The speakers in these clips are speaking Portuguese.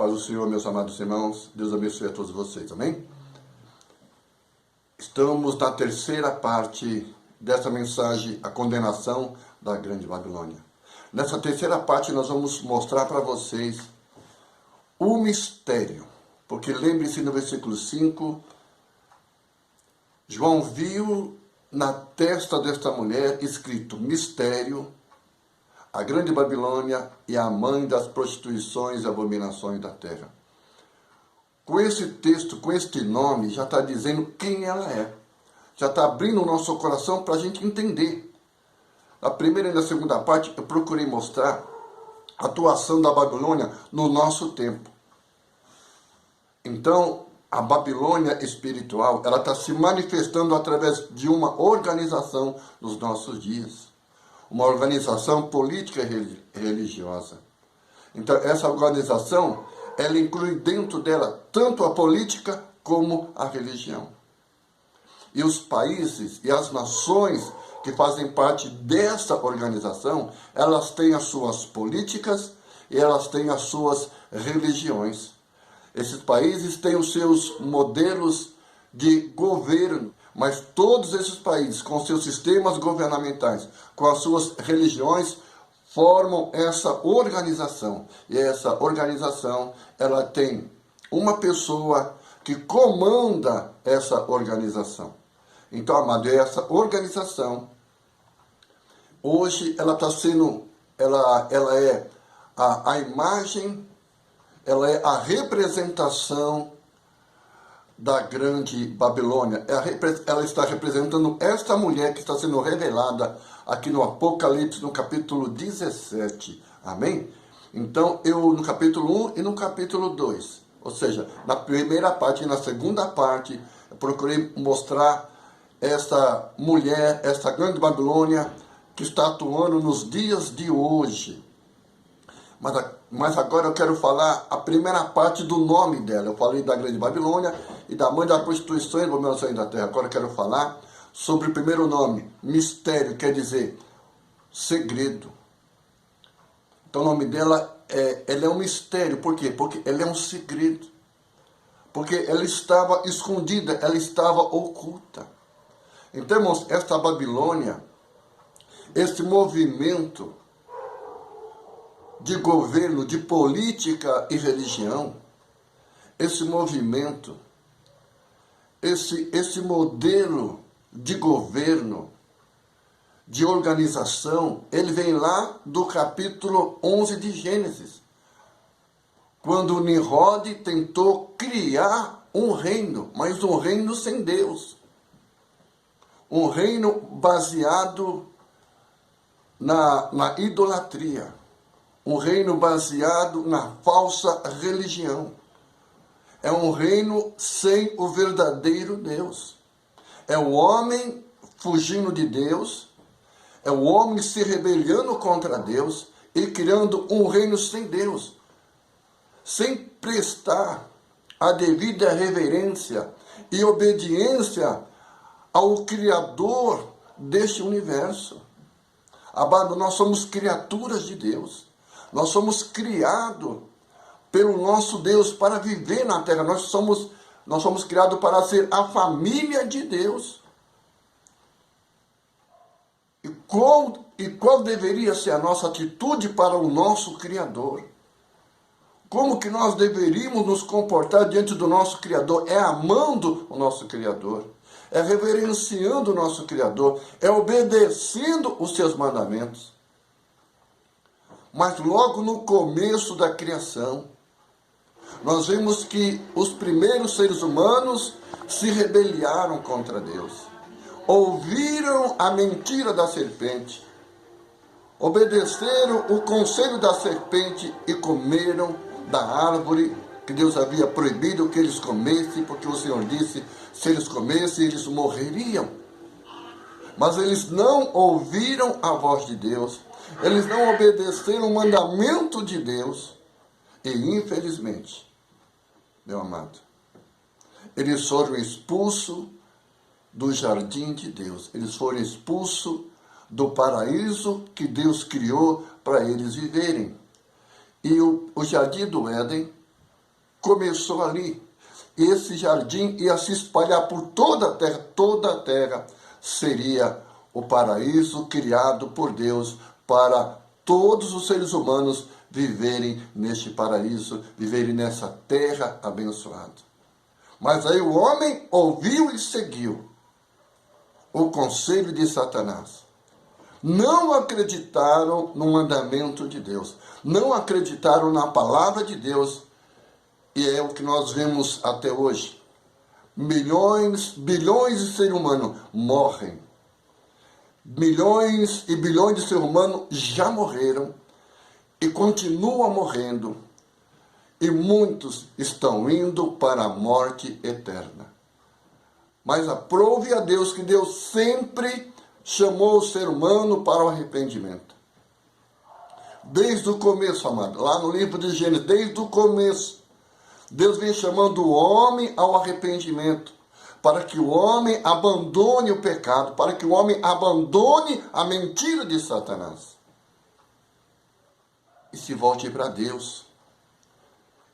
paz do Senhor, meus amados irmãos. Deus abençoe a todos vocês, amém? Estamos na terceira parte dessa mensagem, a condenação da Grande Babilônia. Nessa terceira parte nós vamos mostrar para vocês o mistério. Porque lembre-se no versículo 5, João viu na testa desta mulher escrito mistério, a Grande Babilônia e a mãe das prostituições e abominações da terra. Com esse texto, com este nome, já está dizendo quem ela é. Já está abrindo o nosso coração para a gente entender. Na primeira e na segunda parte, eu procurei mostrar a atuação da Babilônia no nosso tempo. Então, a Babilônia espiritual, ela está se manifestando através de uma organização nos nossos dias. Uma organização política e religiosa. Então, essa organização, ela inclui dentro dela tanto a política como a religião. E os países e as nações que fazem parte dessa organização, elas têm as suas políticas e elas têm as suas religiões. Esses países têm os seus modelos de governo, mas todos esses países, com seus sistemas governamentais, com as suas religiões, formam essa organização. E essa organização, ela tem uma pessoa que comanda essa organização. Então, amado, essa organização, hoje, ela está sendo, ela é a imagem, ela é a representação da Grande Babilônia. Ela está representando esta mulher que está sendo revelada aqui no Apocalipse, no capítulo 17. Amém? Então, eu no capítulo 1 e no capítulo 2, ou seja, na primeira parte e na segunda parte, eu procurei mostrar essa mulher, essa Grande Babilônia, que está atuando nos dias de hoje. Mas agora eu quero falar a primeira parte do nome dela. Eu falei da Grande Babilônia e da mãe da prostituição e abominações da terra. Agora eu quero falar sobre o primeiro nome, mistério, quer dizer segredo. Então o nome dela ela é um mistério. Por quê? Porque ela é um segredo. Porque ela estava escondida, ela estava oculta. Então, irmãos, esta Babilônia, esse movimento de governo, de política e religião, esse movimento, esse modelo de governo, de organização, ele vem lá do capítulo 11 de Gênesis, quando Nimrod tentou criar um reino, mas um reino sem Deus. Um reino baseado na idolatria. Um reino baseado na falsa religião. É um reino sem o verdadeiro Deus. É o homem fugindo de Deus. É o homem se rebelando contra Deus e criando um reino sem Deus. Sem prestar a devida reverência e obediência ao Criador deste universo. Amado, nós somos criaturas de Deus. Nós somos criados pelo nosso Deus para viver na terra. Nós somos criados para ser a família de Deus. E qual deveria ser a nossa atitude para o nosso Criador? Como que nós deveríamos nos comportar diante do nosso Criador? É amando o nosso Criador. É reverenciando o nosso Criador. É obedecendo os seus mandamentos. Mas logo no começo da criação, nós vemos que os primeiros seres humanos se rebelaram contra Deus. Ouviram a mentira da serpente. Obedeceram o conselho da serpente e comeram da árvore que Deus havia proibido que eles comessem, porque o Senhor disse, se eles comessem, eles morreriam. Mas eles não ouviram a voz de Deus. Eles não obedeceram o mandamento de Deus. E, infelizmente, meu amado, eles foram expulsos do jardim de Deus. Eles foram expulsos do paraíso que Deus criou para eles viverem. E o jardim do Éden começou ali. Esse jardim ia se espalhar por toda a terra seria o paraíso criado por Deus para todos os seres humanos viverem neste paraíso, viverem nessa terra abençoada. Mas aí o homem ouviu e seguiu o conselho de Satanás. Não acreditaram no mandamento de Deus, não acreditaram na palavra de Deus, e é o que nós vemos até hoje. Milhões, bilhões de seres humanos morrem. Milhões e bilhões de seres humanos já morreram e continuam morrendo. E muitos estão indo para a morte eterna. Mas aprove a Deus que Deus sempre chamou o ser humano para o arrependimento. Desde o começo, amado, lá no livro de Gênesis, desde o começo, Deus vem chamando o homem ao arrependimento, para que o homem abandone o pecado, para que o homem abandone a mentira de Satanás e se volte para Deus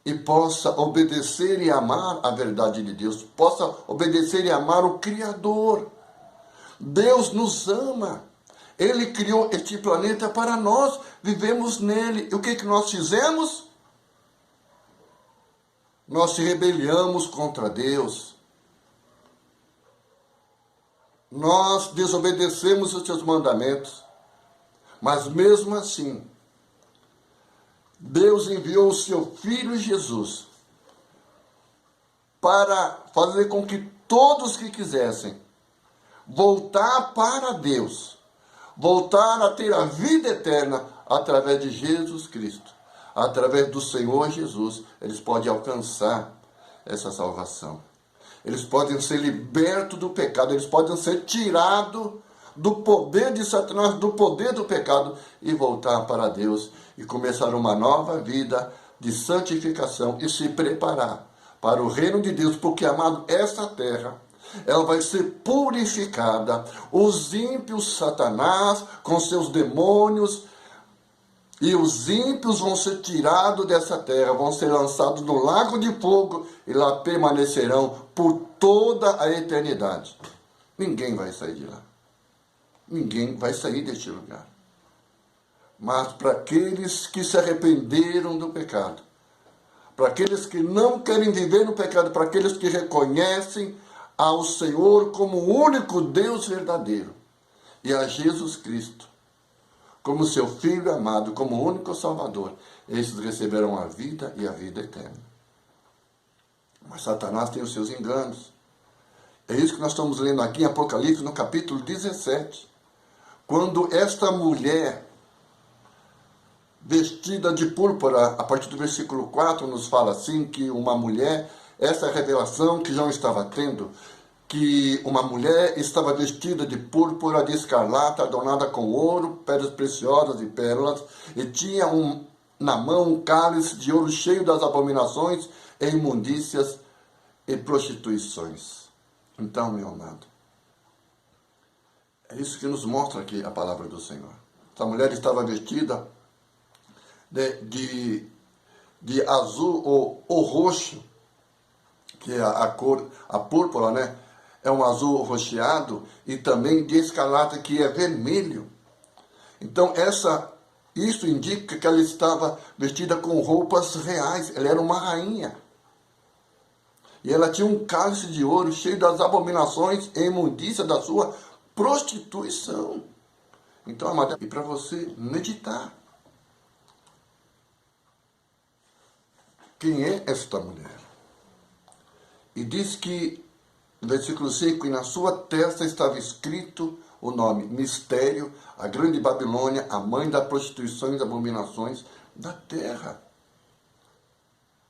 e possa obedecer e amar a verdade de Deus, possa obedecer e amar o Criador. Deus nos ama. Ele criou este planeta para nós, vivemos nele. E o que nós fizemos? Nós se rebelamos contra Deus. Nós desobedecemos os seus mandamentos. Mas mesmo assim, Deus enviou o seu Filho Jesus para fazer com que todos que quisessem voltar para Deus, voltar a ter a vida eterna através de Jesus Cristo. Através do Senhor Jesus, eles podem alcançar essa salvação. Eles podem ser libertos do pecado, eles podem ser tirados do poder de Satanás, do poder do pecado e voltar para Deus e começar uma nova vida de santificação e se preparar para o reino de Deus, porque, amado, essa terra, ela vai ser purificada. Os ímpios, Satanás, com seus demônios, e os ímpios vão ser tirados dessa terra, vão ser lançados no lago de fogo e lá permanecerão por toda a eternidade. Ninguém vai sair de lá. Ninguém vai sair deste lugar. Mas para aqueles que se arrependeram do pecado, para aqueles que não querem viver no pecado, para aqueles que reconhecem ao Senhor como o único Deus verdadeiro e a Jesus Cristo como seu Filho amado, como o único Salvador, esses receberão a vida e a vida eterna. Mas Satanás tem os seus enganos. É isso que nós estamos lendo aqui em Apocalipse, no capítulo 17. Quando esta mulher, vestida de púrpura, a partir do versículo 4, nos fala assim, que uma mulher, essa revelação que João estava tendo, que uma mulher estava vestida de púrpura, de escarlata, adornada com ouro, pedras preciosas e pérolas, e tinha na mão um cálice de ouro cheio das abominações, e imundícias e prostituições. Então, meu amado, é isso que nos mostra aqui a palavra do Senhor. Essa mulher estava vestida de azul ou roxo, que é a cor, a púrpura, né? É um azul roxeado, e também de escarlata, que é vermelho. Então, isso indica que ela estava vestida com roupas reais. Ela era uma rainha. E ela tinha um cálice de ouro cheio das abominações e imundícia da sua prostituição. Então, amada, e para você meditar. Quem é esta mulher? E diz que, no versículo 5, e na sua testa estava escrito o nome, Mistério, a grande Babilônia, a mãe da prostituição e das abominações da terra.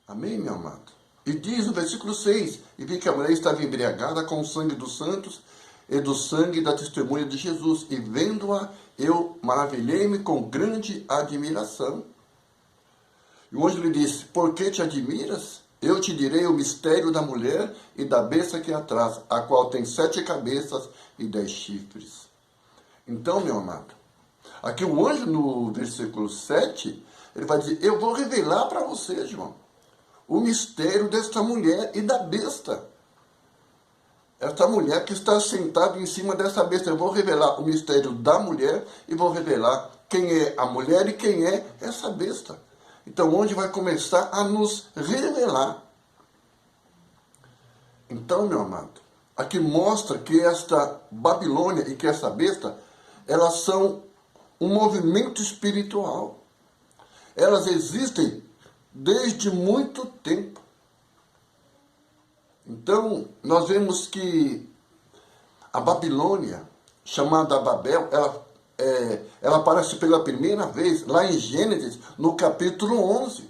Amém, meu amado? E diz no versículo 6, e vi que a mulher estava embriagada com o sangue dos santos e do sangue da testemunha de Jesus, e vendo-a, eu maravilhei-me com grande admiração. E o anjo lhe disse, por que te admiras? Eu te direi o mistério da mulher e da besta que é atrás, a qual tem 7 cabeças e 10 chifres. Então, meu amado, aqui o anjo no versículo 7, ele vai dizer, eu vou revelar para você, João, o mistério desta mulher e da besta. Esta mulher que está sentada em cima dessa besta. Eu vou revelar o mistério da mulher e vou revelar quem é a mulher e quem é essa besta. Então, onde vai começar a nos revelar. Então, meu amado, aqui mostra que esta Babilônia e que essa besta, elas são um movimento espiritual. Elas existem desde muito tempo. Então, nós vemos que a Babilônia, chamada Babel, ela aparece pela primeira vez lá em Gênesis, no capítulo 11.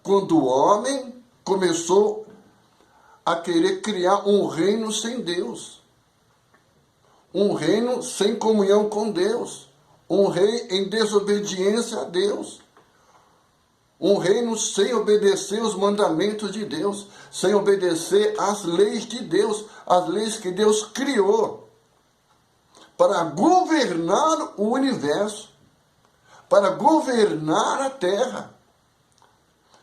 Quando o homem começou a querer criar um reino sem Deus. Um reino sem comunhão com Deus. Um rei em desobediência a Deus. Um reino sem obedecer os mandamentos de Deus, sem obedecer às leis de Deus, as leis que Deus criou para governar o universo, para governar a terra.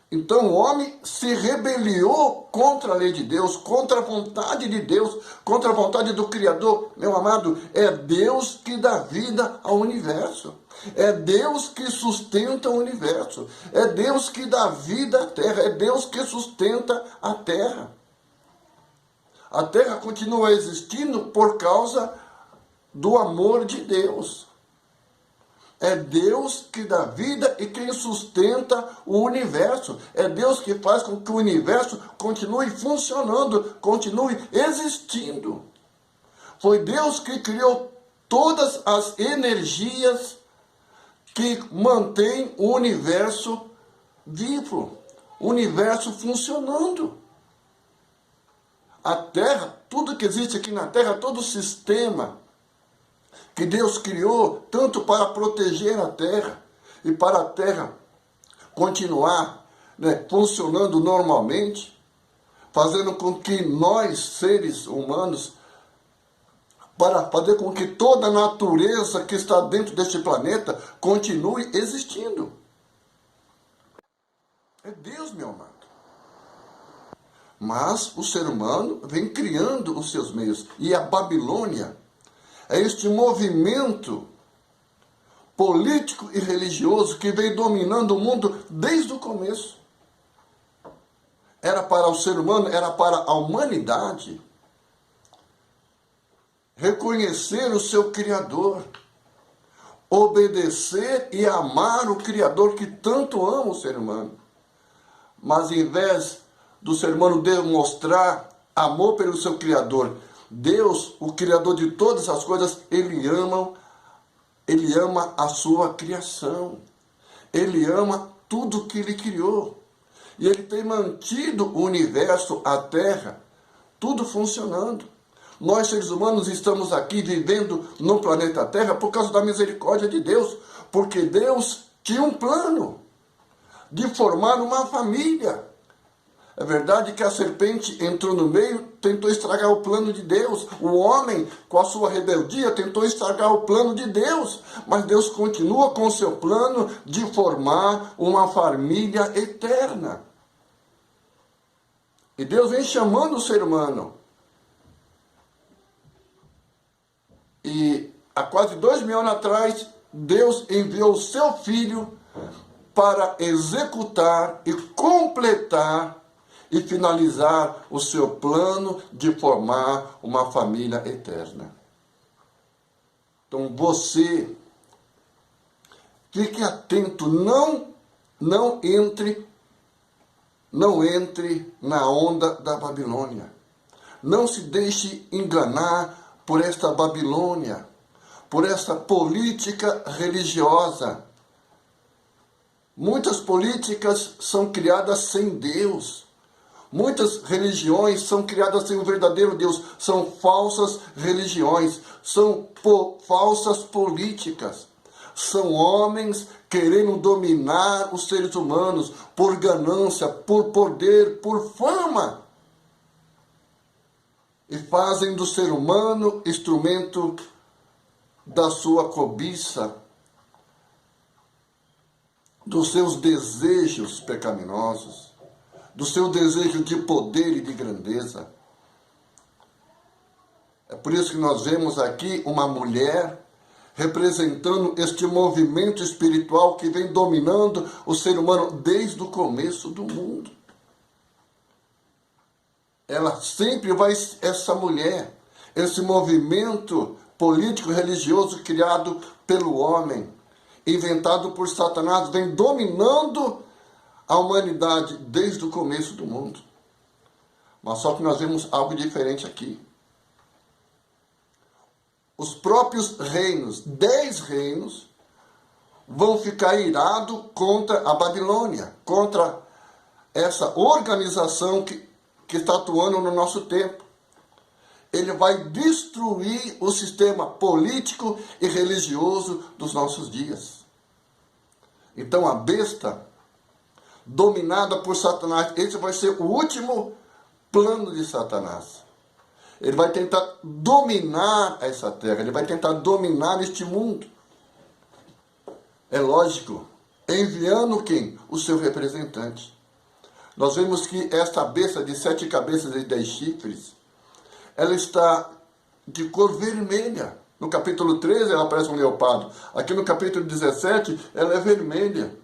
Então o homem se rebeliou contra a lei de Deus, contra a vontade de Deus, contra a vontade do Criador. Meu amado, é Deus que dá vida ao universo. É Deus que sustenta o universo. É Deus que dá vida à terra. É Deus que sustenta a terra. A terra continua existindo por causa do amor de Deus. É Deus que dá vida e quem sustenta o universo. É Deus que faz com que o universo continue funcionando, continue existindo. Foi Deus que criou todas as energias que mantêm o universo vivo, o universo funcionando. A Terra, tudo que existe aqui na Terra, todo o sistema que Deus criou, tanto para proteger a Terra e para a Terra continuar, funcionando normalmente, fazendo com que nós, seres humanos, para fazer com que toda a natureza que está dentro deste planeta continue existindo. É Deus, meu amado. Mas o ser humano vem criando os seus meios. E a Babilônia é este movimento político e religioso que vem dominando o mundo desde o começo. Era para o ser humano, era para a humanidade reconhecer o seu Criador, obedecer e amar o Criador que tanto ama o ser humano. Mas em vez do ser humano demonstrar amor pelo seu Criador, Deus, o Criador de todas as coisas, Ele ama a sua criação. Ele ama tudo que Ele criou. E Ele tem mantido o universo, a Terra, tudo funcionando. Nós, seres humanos, estamos aqui vivendo no planeta Terra por causa da misericórdia de Deus. Porque Deus tinha um plano de formar uma família. É verdade que a serpente entrou no meio, tentou estragar o plano de Deus. O homem, com a sua rebeldia, tentou estragar o plano de Deus. Mas Deus continua com o seu plano de formar uma família eterna. E Deus vem chamando o ser humano. E há quase 2000 anos atrás, Deus enviou o seu Filho para executar e completar e finalizar o seu plano de formar uma família eterna. Então você, fique atento, não entre na onda da Babilônia. Não se deixe enganar por esta Babilônia, por esta política religiosa. Muitas políticas são criadas sem Deus. Muitas religiões são criadas sem o verdadeiro Deus. São falsas religiões, são falsas políticas. São homens querendo dominar os seres humanos por ganância, por poder, por fama. E fazem do ser humano instrumento da sua cobiça, dos seus desejos pecaminosos. do seu desejo de poder e de grandeza. É por isso que nós vemos aqui uma mulher representando este movimento espiritual que vem dominando o ser humano desde o começo do mundo. Ela sempre vai, essa mulher, esse movimento político religioso criado pelo homem, inventado por Satanás, vem dominando a humanidade desde o começo do mundo. Mas só que nós vemos algo diferente aqui. Os próprios reinos, 10 reinos, vão ficar irados contra a Babilônia, contra essa organização que está atuando no nosso tempo. Ele vai destruir o sistema político e religioso dos nossos dias. Então a besta, dominada por Satanás, esse vai ser o último plano de Satanás. Ele vai tentar dominar essa terra, ele vai tentar dominar este mundo. É lógico, enviando quem? O seu representante. Nós vemos que esta besta de 7 cabeças e 10 chifres, ela está de cor vermelha. No capítulo 13 ela parece um leopardo. Aqui no capítulo 17 ela é vermelha.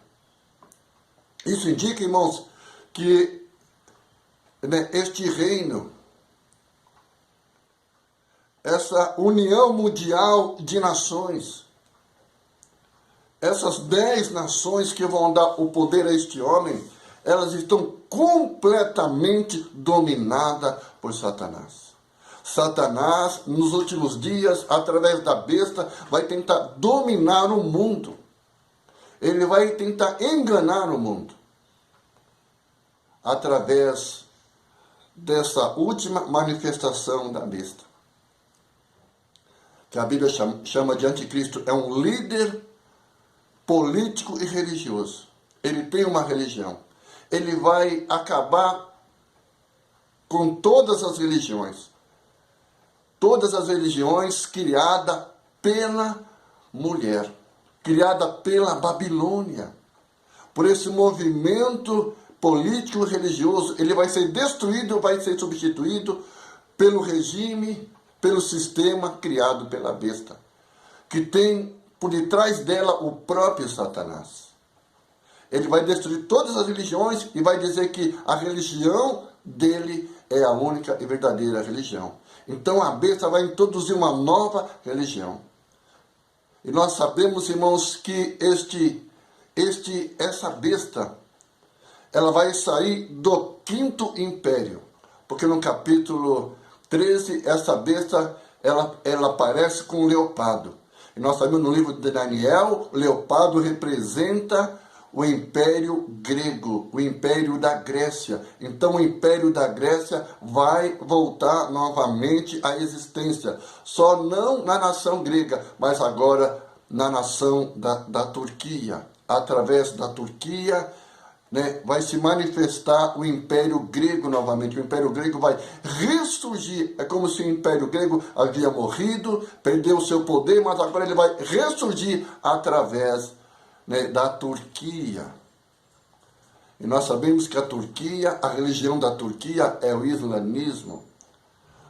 Isso indica, irmãos, que este reino, essa união mundial de nações, essas 10 nações que vão dar o poder a este homem, elas estão completamente dominadas por Satanás. Satanás, nos últimos dias, através da besta, vai tentar dominar o mundo. Ele vai tentar enganar o mundo. Através dessa última manifestação da besta, que a Bíblia chama de anticristo. É um líder político e religioso. Ele tem uma religião. Ele vai acabar com todas as religiões. Todas as religiões criadas pela mulher, criada pela Babilônia. Por esse movimento político e religioso, ele vai ser destruído, vai ser substituído pelo regime, pelo sistema criado pela besta, que tem por detrás dela o próprio Satanás. Ele vai destruir todas as religiões e vai dizer que a religião dele é a única e verdadeira religião. Então a besta vai introduzir uma nova religião. E nós sabemos, irmãos, que essa besta, ela vai sair do 5º império. Porque no capítulo 13, essa besta, ela aparece com um leopardo. E nós sabemos no livro de Daniel, o leopardo representa o Império Grego, o Império da Grécia. Então o Império da Grécia vai voltar novamente à existência. Só não na nação grega, mas agora na nação da Turquia. Através da Turquia, vai se manifestar o Império Grego novamente. O Império Grego vai ressurgir. É como se o Império Grego havia morrido, perdeu o seu poder, mas agora ele vai ressurgir através da Turquia. E nós sabemos que a Turquia, a religião da Turquia é o islamismo.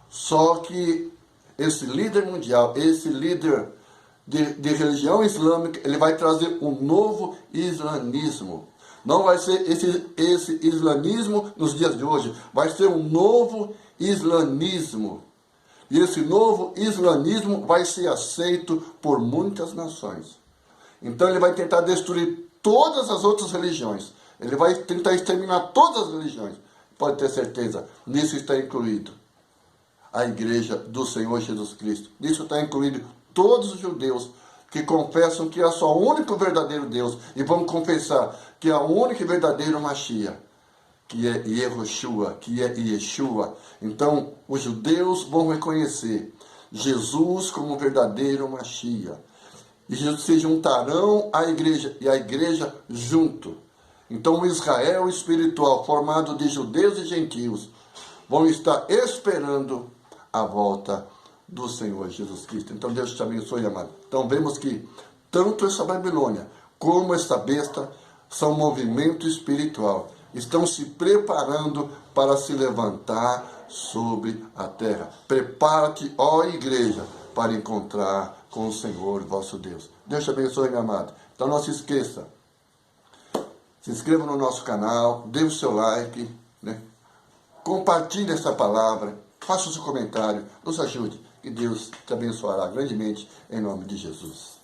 Só que esse líder mundial, esse líder de religião islâmica, ele vai trazer um novo islamismo. Não vai ser esse islamismo nos dias de hoje, vai ser um novo islamismo. E esse novo islamismo vai ser aceito por muitas nações. Então ele vai tentar destruir todas as outras religiões. Ele vai tentar exterminar todas as religiões. Pode ter certeza, nisso está incluído a igreja do Senhor Jesus Cristo. Nisso está incluído todos os judeus que confessam que é só o único verdadeiro Deus. E vão confessar que é o único e verdadeiro Mashiach, que é Yehoshua, que é Yeshua. Então os judeus vão reconhecer Jesus como o verdadeiro Mashiach. E se juntarão à igreja, e a igreja junto. Então o Israel espiritual, formado de judeus e gentios, vão estar esperando a volta do Senhor Jesus Cristo. Então Deus te abençoe, amado. Então vemos que tanto essa Babilônia como essa besta são movimento espiritual estão se preparando para se levantar sobre a terra. Prepara-te, ó igreja, para encontrar com o Senhor, vosso Deus. Deus te abençoe, meu amado. Então não se esqueça, se inscreva no nosso canal, dê o seu like, né? Compartilhe essa palavra, faça o seu comentário, nos ajude, e Deus te abençoará grandemente, em nome de Jesus.